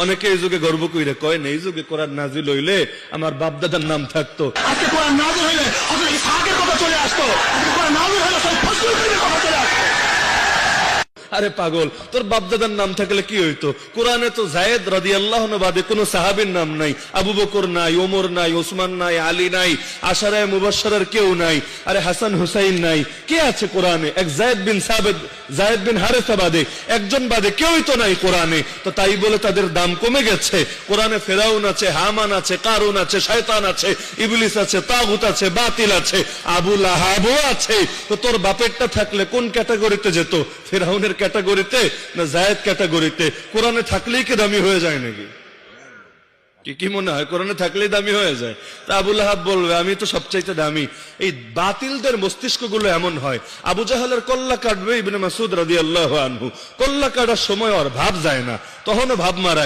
অনেকে এই যুগে গর্ব কইরে কয় না, এই যুগে কোরআন নাজিল হইলে আমার বাপ দাদার নাম থাকতো। আজকে কোরআন নাযিল হইলে হযরত ইসহাকের কথা চলে আসতো, আজকে কোরআন নাযিল হইলে সব ফজলুলের কথা চলে আসতো। আরে পাগল, তোর বাপ দাদার নাম থাকলে কি হইতো? কোরআনে তো যায়েদ রাদিয়াল্লাহু আনহু বাদে কোনো সাহাবীর নাম নাই, আবু বকর নাই, ওমর নাই, ওসমান নাই, আলী নাই, আশারায়ে মুবাশশারার কেউ নাই, আরে হাসান হুসাইন নাই, কে আছে কোরআনে? এক যায়েদ বিন সাবিত, যায়েদ বিন হারেসা বাদে, একজন বাদে কেউই তো নাই কোরআনে। তো তাই বলে তাদের দাম কমে গেছে? কোরআনে ফেরাউন আছে, হামান আছে, কারুন আছে, শয়তান আছে, ইবলিস আছে, তাগুত আছে, বাতিল আছে, আবু লাহাবও আছে। তো তোর বাপেরটা থাকলে কোন ক্যাটাগরিতে যেত? ফেরাউনের ক্যাটাগরিতে না যায়েদ ক্যাটাগরিতে? কোরআনে থাকলেই কি দামি হয়ে যায় নাকি? কি মনে হয় কোরআনে থাকলেই দামি হয়ে যায়? তা আবু লাহাব বলবে আমি তো সবচাইতে দামি। এই বাতিলদের মস্তিষ্কগুলো এমন হয়। আবু জাহালের কল্লা কাটবে ইবনে মাসউদ রাদিয়াল্লাহু আনহু, কল্লা কাটার সময় আর ভাব যায় না, তখনও ভাব মারা।